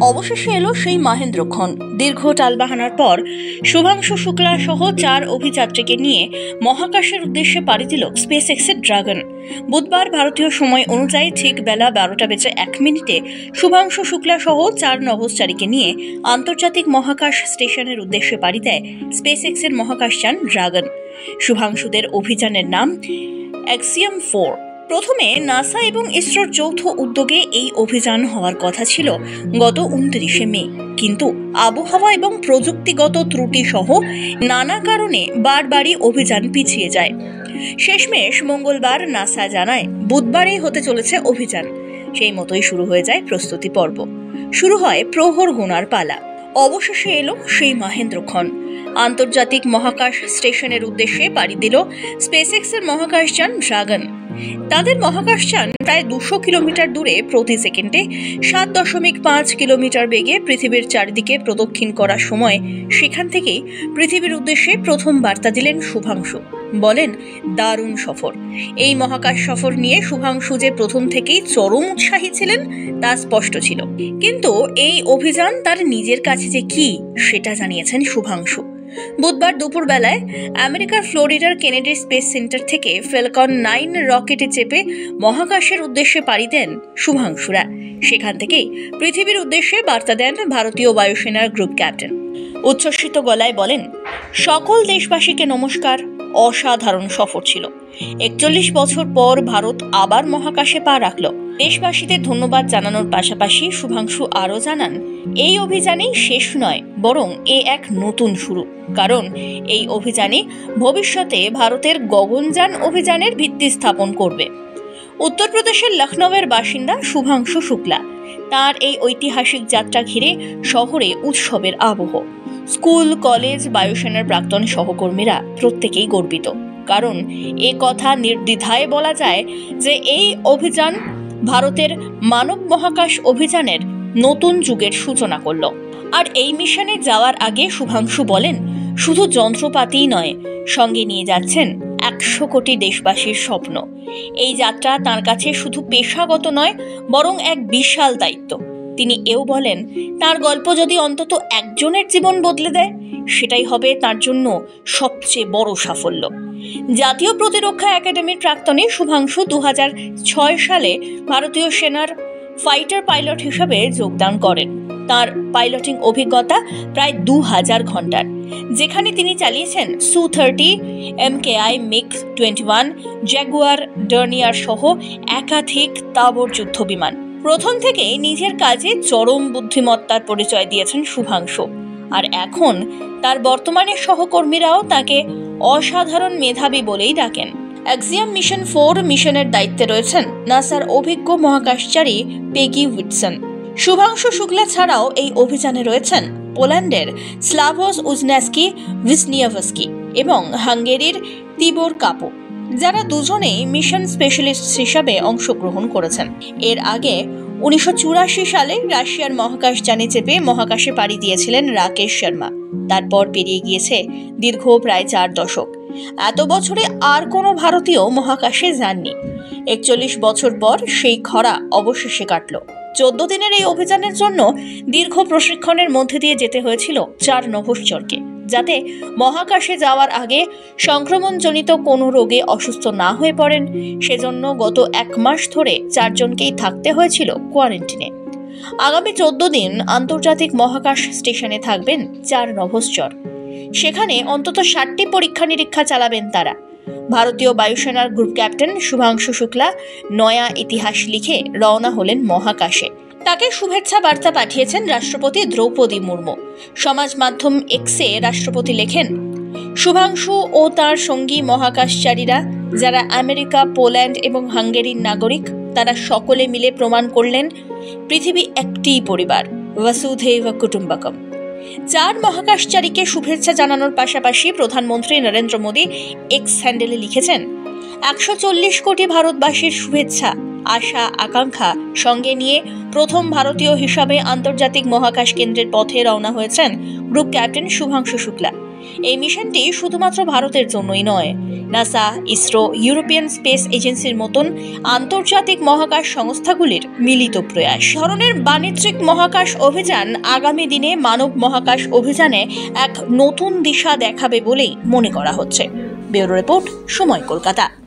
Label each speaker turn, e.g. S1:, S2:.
S1: অবশেষে এলো সেই মহেন্দ্রক্ষণ। দীর্ঘ টালবাহানার পর শুভাংশু শুক্লা সহ 4 অভিযাত্রীকে নিয়ে মহাকাশের উদ্দেশ্যে পাড়ি দিল স্পেস এক্সের ড্রাগন। বুধবার ভারতীয় সময় অনুযায়ী ঠিক বেলা 12:01 শুভাংশু শুক্লা সহ 4 নভোচারীকে নিয়ে আন্তর্জাতিক মহাকাশ স্টেশনের উদ্দেশ্যে পাড়ি দেয় স্পেস এক্সের মহাকাশযান ড্রাগন। শুভাংশুদের অভিযানের নাম অ্যাক্সিয়াম 4। প্রথমে নাসা এবং ইসরোর যৌথ উদ্যোগে এই অভিযান হওয়ার কথা ছিল গত 29 মে, কিন্তু আবহাওয়া এবং প্রযুক্তিগত ত্রুটি সহ নানা কারণে বারবারই অভিযান পিছিয়ে যায়। শেষমেশ মঙ্গলবার নাসা জানায় বুধবারেই হতে চলেছে অভিযান। সেই মতোই শুরু হয়ে যায় প্রস্তুতি পর্ব। শুরু হয় প্রহর গোনার পালা। অবশেষে এলো সেই মহেন্দ্রক্ষণ। আন্তর্জাতিক মহাকাশ স্টেশনের উদ্দেশ্যে পাড়ি দিল স্পেসএক্সের মহাকাশযান ড্রাগন। তাদের মহাকাশযান প্রায় 200 কিলোমিটার দূরে প্রতি সেকেন্ডে 7.5 কিলোমিটার বেগে পৃথিবীর চারিদিকে প্রদক্ষিণ করার সময় সেখান থেকেই পৃথিবীর উদ্দেশ্যে প্রথম বার্তা দিলেন শুভাংশু। বলেন, দারুণ সফর। এই মহাকাশ সফর নিয়ে শুভাংশু যে প্রথম থেকেই চরম উৎসাহী ছিলেন তা স্পষ্ট ছিল, কিন্তু এই অভিযান তার নিজের কাছে যে কি সেটা জানিয়েছেন শুভাংশু। বুধবার দুপুর বেলায় আমেরিকার ফ্লোরিডার কেনেডি স্পেস সেন্টার থেকে ফ্যালকন 9 রকেটে চেপে মহাকাশের উদ্দেশ্যে পাড়ি দেন শুভাংশুরা। সেখান থেকেই পৃথিবীর উদ্দেশ্যে বার্তা দেন ভারতীয় বায়ুসেনার গ্রুপ ক্যাপ্টেন। উচ্ছ্বসিত গলায় বলেন, সকল দেশবাসীকে নমস্কার। অসাধারণ সফর ছিল। 41 বছর পর ভারত আবার মহাকাশে পা রাখল। দেশবাসীদের ধন্যবাদ জানানোর পাশাপাশি শুভাংশু আরও জানান, এই অভিযানেই শেষ নয়, বরং এ এক নতুন শুরু। কারণ এই অভিযানে ভবিষ্যতে ভারতের গগনযান অভিযানের ভিত্তি স্থাপন করবে। উত্তরপ্রদেশের লখনৌয়ের বাসিন্দা শুভাংশু শুক্লা। তার এই ঐতিহাসিক যাত্রা ঘিরে শহরে উৎসবের আবহ। স্কুল, কলেজ, বায়ুসেনার প্রাক্তন সহকর্মীরা প্রত্যেকেই গর্বিত। কারণ এ কথা নির্দ্বিধায় বলা যায় যে এই অভিযান ভারতের মানব মহাকাশ অভিযানের নতুন যুগের সূচনা করল। আর এই মিশনে যাওয়ার আগে শুভাংশু বলেন, শুধু যন্ত্রপাতিই নয়, সঙ্গে নিয়ে যাচ্ছেন 100 কোটি দেশবাসীর স্বপ্ন। এই যাত্রা তার কাছে শুধু পেশাগত নয়, বরং এক বিশাল দায়িত্ব। তিনি এও বলেন, তার গল্প যদি অন্তত একজনের জীবন বদলে দেয়, সেটাই হবে তার জন্য সবচেয়ে বড় সাফল্য। জাতীয় প্রতিরক্ষা একাডেমির প্রাক্তনে শুভাংশু 2006 সালে ভারতীয় সেনার ফাইটার পাইলট হিসেবে যোগদান করেন। তার পাইলটিং অভিজ্ঞতা প্রায় 2000 ঘন্টার, যেখানে তিনি চালিয়েছেন Su-30, MKI MiG-21, Jaguar, Dornier সহ একাধিক তাবড় যুদ্ধ বিমান। প্রথম থেকে নিজের কাজে চরম বুদ্ধিমত্তার পরিচয় দিয়েছেন শুভাংশু। আর এখন তার বর্তমানের সহকর্মীরাও তাকে অসাধারণ মেধাবী বলেই ডাকেন। অ্যাক্সিয়াম মিশন 4 মিশনের দায়িত্বে রয়েছেন নাসার অভিজ্ঞ মহাকাশচারী পেগি উইটসন। শুভাংশু শুক্লা ছাড়াও এই অভিযানে রয়েছেন পোল্যান্ডের স্লাভোস উজনাস্কি ভিসনিয়াভস্কি এবং হাঙ্গেরির তিবোর কাপো, যারা দুজনেই মিশন স্পেশালিস্ট হিসাবে অংশগ্রহণ করেছেন। এর আগে 1984 সালে রাশিয়ার মহাকাশযানে চেপে মহাকাশে পাড়ি দিয়েছিলেন রাকেশ শর্মা। তারপর পেরিয়ে গিয়েছে দীর্ঘ প্রায় 4 দশক। এত বছরে আর কোনো ভারতীয় মহাকাশে যাননি। 41 বছর পর সেই খরা অবশেষে কাটল। 14 দিনের এই অভিযানের জন্য দীর্ঘ প্রশিক্ষণের মধ্যে দিয়ে যেতে হয়েছিল 4 নভোশ্চরকে, যাতে মহাকাশে যাওয়ার আগে সংক্রমণজনিত কোনো রোগে অসুস্থ না হয়ে পড়েন। সেজন্য গত 1 মাস ধরে 4 জনকেই থাকতে হয়েছিল কোয়ারেন্টিনে। আগামী 14 দিন আন্তর্জাতিক মহাকাশ স্টেশনে থাকবেন 4 নভোশ্চর। সেখানে অন্তত 60টি পরীক্ষা নিরীক্ষা চালাবেন তারা। ভারতীয় বায়ুসেনার গ্রুপ ক্যাপ্টেন শুভাংশু শুক্লা নয়া ইতিহাস লিখে রওনা হলেন মহাকাশে। তাকে শুভেচ্ছা বার্তা পাঠিয়েছেন রাষ্ট্রপতি দ্রৌপদী মুর্মু। সমাজ মাধ্যম এক্সে রাষ্ট্রপতি লেখেন, শুভাংশু ও তার সঙ্গী মহাকাশচারীরা, যারা আমেরিকা, পোল্যান্ড এবং হাঙ্গেরির নাগরিক, তারা সকলে মিলে প্রমাণ করলেন পৃথিবী একটিই পরিবার, বসুধৈব কুটুম্বকম। 4 মহাকাশচারীকে শুভেচ্ছা জানানোর পাশাপাশি প্রধানমন্ত্রী নরেন্দ্র মোদী এক্স হ্যান্ডেলে লিখেছেন, 140 কোটি ভারতবাসীর শুভেচ্ছা, আশা, আকাঙ্ক্ষা সঙ্গে নিয়ে প্রথম ভারতীয় হিসাবে আন্তর্জাতিক মহাকাশ কেন্দ্রের পথে রওনা হয়েছেন গ্রুপ ক্যাপ্টেন শুভাংশু শুক্লা। এই মিশনটি শুধুমাত্র ভারতের জন্যই নয়, নাসা, ইসরো, ইউরোপিয়ান স্পেস এজেন্সির মতন আন্তর্জাতিক মহাকাশ সংস্থাগুলির মিলিত প্রয়াস। ধরনের বাণিজ্যিক মহাকাশ অভিযান আগামী দিনে মানব মহাকাশ অভিযানে এক নতুন দিশা দেখাবে বলেই মনে করা হচ্ছে। ব্যুরো রিপোর্ট, সময়, কলকাতা।